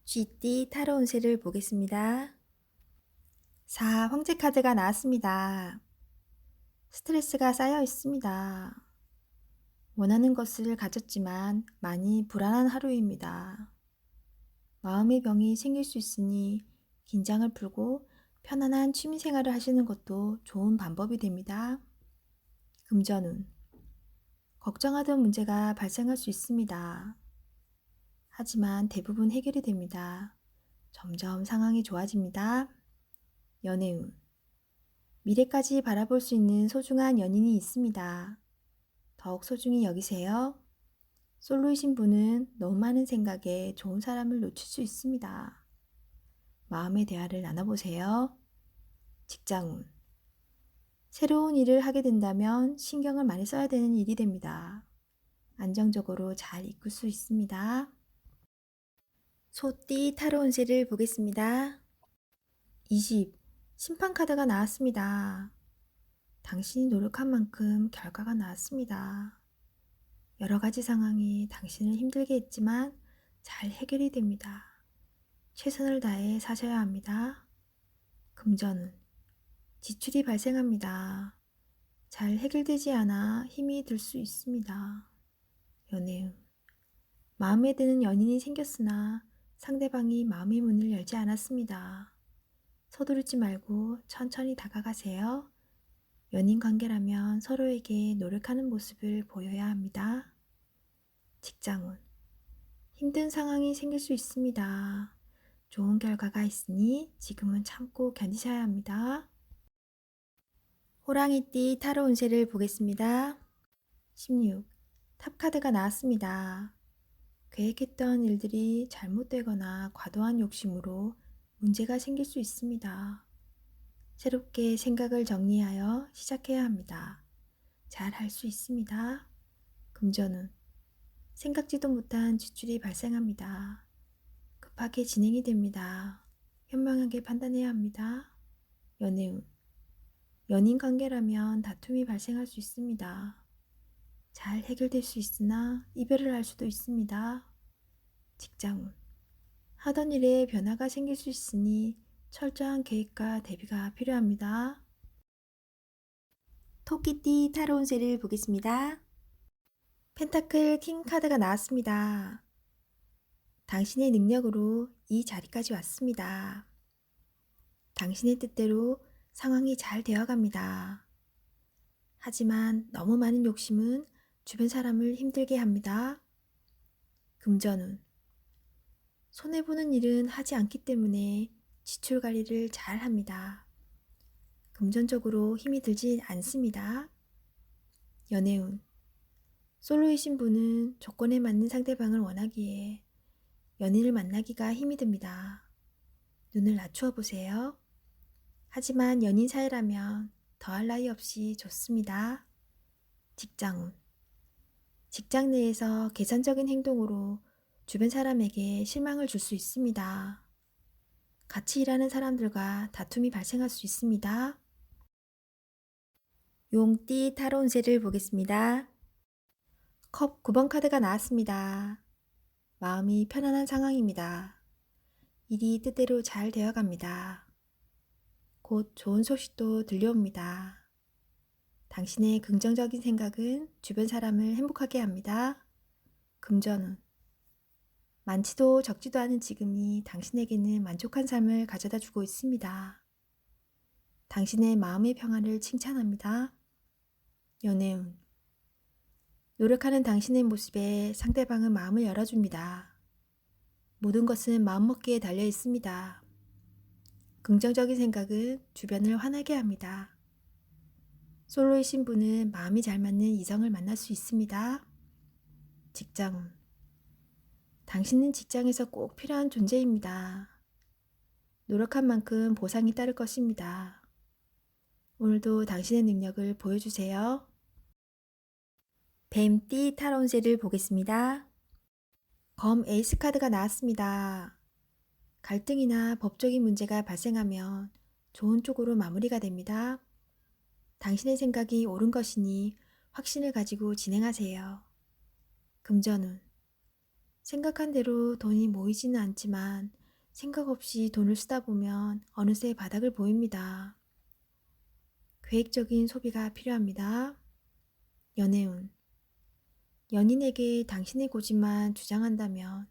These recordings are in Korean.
쥐띠 타로 운세를 보겠습니다. 4. 황제 카드가 나왔습니다. 스트레스가 쌓여 있습니다. 원하는 것을 가졌지만 많이 불안한 하루입니다. 마음의 병이 생길 수 있으니 긴장을 풀고 편안한 취미생활을 하시는 것도 좋은 방법이 됩니다. 금전운. 걱정하던 문제가 발생할 수 있습니다. 하지만 대부분 해결이 됩니다. 점점 상황이 좋아집니다. 연애운. 미래까지 바라볼 수 있는 소중한 연인이 있습니다. 더욱 소중히 여기세요. 솔로이신 분은 너무 많은 생각에 좋은 사람을 놓칠 수 있습니다. 마음의 대화를 나눠보세요. 직장운. 새로운 일을 하게 된다면 신경을 많이 써야 되는 일이 됩니다. 안정적으로 잘 이끌 수 있습니다. 소띠 타로 운세를 보겠습니다. 20. 심판카드가 나왔습니다. 당신이 노력한 만큼 결과가 나왔습니다. 여러 가지 상황이 당신을 힘들게 했지만 잘 해결이 됩니다. 최선을 다해 사셔야 합니다. 금전운. 지출이 발생합니다. 잘 해결되지 않아 힘이 들 수 있습니다. 연애운. 마음에 드는 연인이 생겼으나 상대방이 마음의 문을 열지 않았습니다. 서두르지 말고 천천히 다가가세요. 연인 관계라면 서로에게 노력하는 모습을 보여야 합니다. 직장운. 힘든 상황이 생길 수 있습니다. 좋은 결과가 있으니 지금은 참고 견디셔야 합니다. 호랑이띠 타로 운세를 보겠습니다. 16. 탑카드가 나왔습니다. 계획했던 일들이 잘못되거나 과도한 욕심으로 문제가 생길 수 있습니다. 새롭게 생각을 정리하여 시작해야 합니다. 잘 할 수 있습니다. 금전운. 생각지도 못한 지출이 발생합니다. 급하게 진행이 됩니다. 현명하게 판단해야 합니다. 연애운. 연인 관계라면 다툼이 발생할 수 있습니다. 잘 해결될 수 있으나 이별을 할 수도 있습니다. 직장운. 하던 일에 변화가 생길 수 있으니 철저한 계획과 대비가 필요합니다. 토끼띠 타로 운세를 보겠습니다. 펜타클 킹 카드가 나왔습니다. 당신의 능력으로 이 자리까지 왔습니다. 당신의 뜻대로 상황이 잘 되어갑니다. 하지만 너무 많은 욕심은 주변 사람을 힘들게 합니다. 금전운. 손해보는 일은 하지 않기 때문에 지출 관리를 잘 합니다. 금전적으로 힘이 들지 않습니다. 연애운. 솔로이신 분은 조건에 맞는 상대방을 원하기에 연인을 만나기가 힘이 듭니다. 눈을 낮추어 보세요. 하지만 연인 사이라면 더할 나위 없이 좋습니다. 직장운. 직장 내에서 계산적인 행동으로 주변 사람에게 실망을 줄 수 있습니다. 같이 일하는 사람들과 다툼이 발생할 수 있습니다. 용띠 타로 운세를 보겠습니다. 컵 9번 카드가 나왔습니다. 마음이 편안한 상황입니다. 일이 뜻대로 잘 되어갑니다. 곧 좋은 소식도 들려옵니다. 당신의 긍정적인 생각은 주변 사람을 행복하게 합니다. 금전운. 많지도 적지도 않은 지금이 당신에게는 만족한 삶을 가져다 주고 있습니다. 당신의 마음의 평화를 칭찬합니다. 연애운. 노력하는 당신의 모습에 상대방은 마음을 열어줍니다. 모든 것은 마음먹기에 달려 있습니다. 긍정적인 생각은 주변을 환하게 합니다. 솔로이신 분은 마음이 잘 맞는 이성을 만날 수 있습니다. 직장운. 당신은 직장에서 꼭 필요한 존재입니다. 노력한 만큼 보상이 따를 것입니다. 오늘도 당신의 능력을 보여주세요. 뱀띠 타로 운세를 보겠습니다. 검 에이스 카드가 나왔습니다. 갈등이나 법적인 문제가 발생하면 좋은 쪽으로 마무리가 됩니다. 당신의 생각이 옳은 것이니 확신을 가지고 진행하세요. 금전운. 생각한 대로 돈이 모이지는 않지만 생각 없이 돈을 쓰다 보면 어느새 바닥을 보입니다. 계획적인 소비가 필요합니다. 연애운. 연인에게 당신의 고집만 주장한다면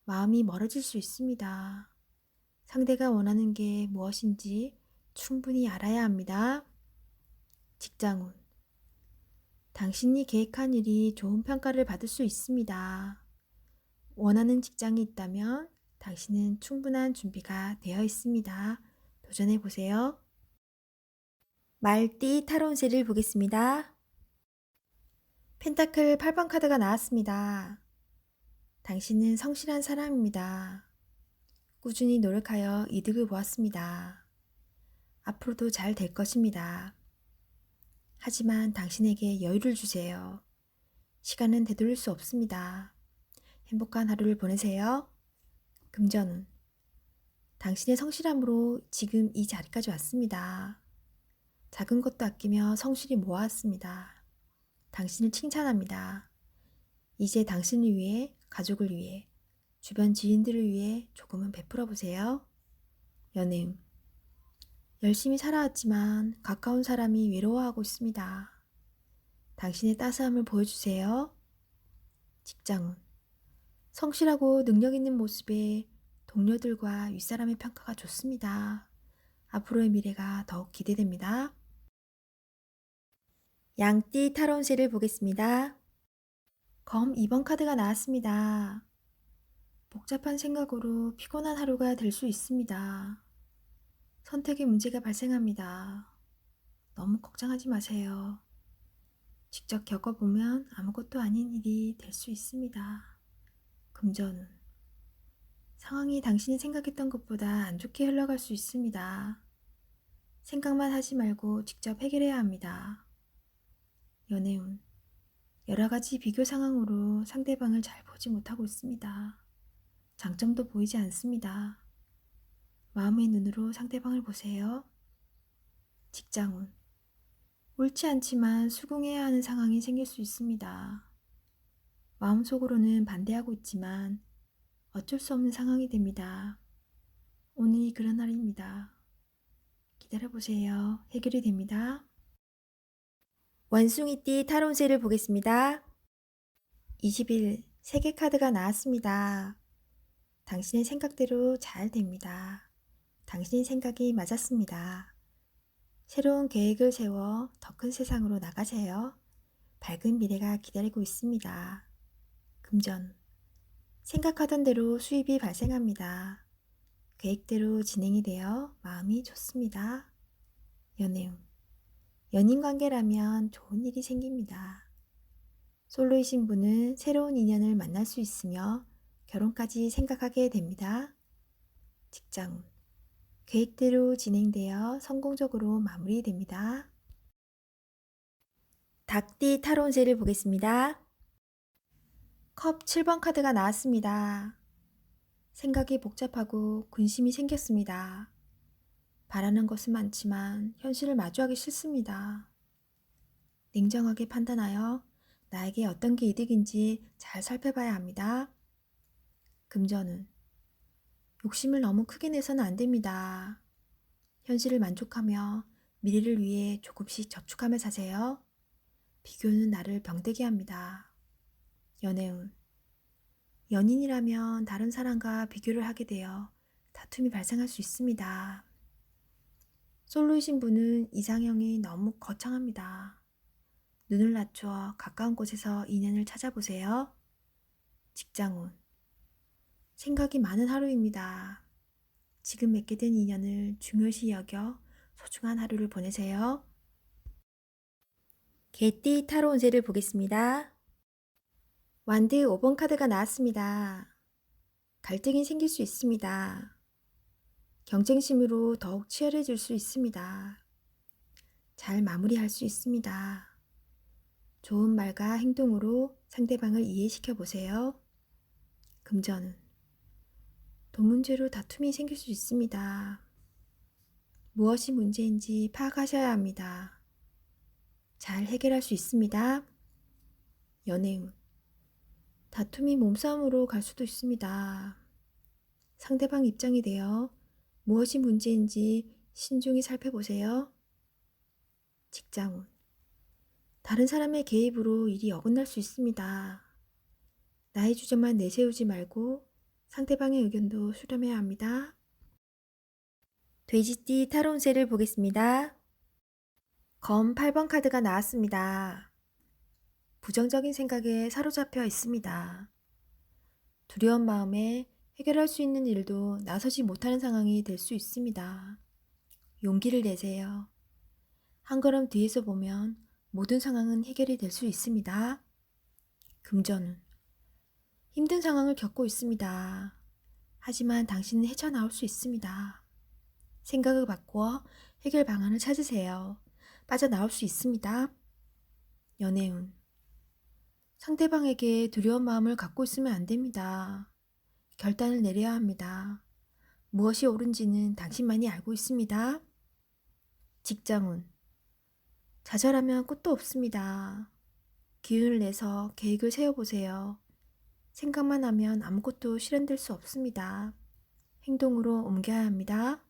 마음이 멀어질 수 있습니다. 상대가 원하는 게 무엇인지 충분히 알아야 합니다. 직장운. 당신이 계획한 일이 좋은 평가를 받을 수 있습니다. 원하는 직장이 있다면 당신은 충분한 준비가 되어 있습니다. 도전해 보세요. 말띠 타로운세를 보겠습니다. 펜타클 8번 카드가 나왔습니다. 당신은 성실한 사람입니다. 꾸준히 노력하여 이득을 보았습니다. 앞으로도 잘 될 것입니다. 하지만 당신에게 여유를 주세요. 시간은 되돌릴 수 없습니다. 행복한 하루를 보내세요. 금전운. 당신의 성실함으로 지금 이 자리까지 왔습니다. 작은 것도 아끼며 성실히 모아왔습니다. 당신을 칭찬합니다. 이제 당신을 위해, 가족을 위해, 주변 지인들을 위해 조금은 베풀어 보세요. 연애운. 열심히 살아왔지만 가까운 사람이 외로워하고 있습니다. 당신의 따스함을 보여주세요. 직장운. 성실하고 능력 있는 모습에 동료들과 윗사람의 평가가 좋습니다. 앞으로의 미래가 더욱 기대됩니다. 양띠 타로운세를 보겠습니다. 검 2번 카드가 나왔습니다. 복잡한 생각으로 피곤한 하루가 될 수 있습니다. 선택에 문제가 발생합니다. 너무 걱정하지 마세요. 직접 겪어보면 아무것도 아닌 일이 될 수 있습니다. 금전운. 상황이 당신이 생각했던 것보다 안 좋게 흘러갈 수 있습니다. 생각만 하지 말고 직접 해결해야 합니다. 연애운. 여러 가지 비교 상황으로 상대방을 잘 보지 못하고 있습니다. 장점도 보이지 않습니다. 마음의 눈으로 상대방을 보세요. 직장운. 옳지 않지만 수긍해야 하는 상황이 생길 수 있습니다. 마음속으로는 반대하고 있지만 어쩔 수 없는 상황이 됩니다. 오늘이 그런 날입니다. 기다려보세요. 해결이 됩니다. 원숭이띠 타로운세를 보겠습니다. 20일 세계 카드가 나왔습니다. 당신의 생각대로 잘 됩니다. 당신의 생각이 맞았습니다. 새로운 계획을 세워 더 큰 세상으로 나가세요. 밝은 미래가 기다리고 있습니다. 금전. 생각하던 대로 수입이 발생합니다. 계획대로 진행이 되어 마음이 좋습니다. 연애운. 연인 관계라면 좋은 일이 생깁니다. 솔로이신 분은 새로운 인연을 만날 수 있으며 결혼까지 생각하게 됩니다. 직장운. 계획대로 진행되어 성공적으로 마무리됩니다. 닭띠 타로운세를 보겠습니다. 컵 7번 카드가 나왔습니다. 생각이 복잡하고 근심이 생겼습니다. 바라는 것은 많지만 현실을 마주하기 싫습니다. 냉정하게 판단하여 나에게 어떤 게 이득인지 잘 살펴봐야 합니다. 금전운. 욕심을 너무 크게 내서는 안 됩니다. 현실을 만족하며 미래를 위해 조금씩 저축하며 사세요. 비교는 나를 병들게 합니다. 연애운. 연인이라면 다른 사람과 비교를 하게 되어 다툼이 발생할 수 있습니다. 솔로이신 분은 이상형이 너무 거창합니다. 눈을 낮춰 가까운 곳에서 인연을 찾아보세요. 직장운. 생각이 많은 하루입니다. 지금 맺게 된 인연을 중요시 여겨 소중한 하루를 보내세요. 개띠 타로 운세를 보겠습니다. 완드 5번 카드가 나왔습니다. 갈등이 생길 수 있습니다. 경쟁심으로 더욱 치열해질 수 있습니다. 잘 마무리할 수 있습니다. 좋은 말과 행동으로 상대방을 이해시켜 보세요. 금전운. 돈 문제로 다툼이 생길 수 있습니다. 무엇이 문제인지 파악하셔야 합니다. 잘 해결할 수 있습니다. 연애운. 다툼이 몸싸움으로 갈 수도 있습니다. 상대방 입장이 되어 무엇이 문제인지 신중히 살펴보세요. 직장운. 다른 사람의 개입으로 일이 어긋날 수 있습니다. 나의 주장만 내세우지 말고 상대방의 의견도 수렴해야 합니다. 돼지띠 타로 운세를 보겠습니다. 검 8번 카드가 나왔습니다. 부정적인 생각에 사로잡혀 있습니다. 두려운 마음에 해결할 수 있는 일도 나서지 못하는 상황이 될 수 있습니다. 용기를 내세요. 한 걸음 뒤에서 보면 모든 상황은 해결이 될 수 있습니다. 금전운. 힘든 상황을 겪고 있습니다. 하지만 당신은 헤쳐나올 수 있습니다. 생각을 바꾸어 해결 방안을 찾으세요. 빠져나올 수 있습니다. 연애운. 상대방에게 두려운 마음을 갖고 있으면 안 됩니다. 결단을 내려야 합니다. 무엇이 옳은지는 당신만이 알고 있습니다. 직장운. 좌절하면 끝도 없습니다. 기운을 내서 계획을 세워보세요. 생각만 하면 아무것도 실현될 수 없습니다. 행동으로 옮겨야 합니다.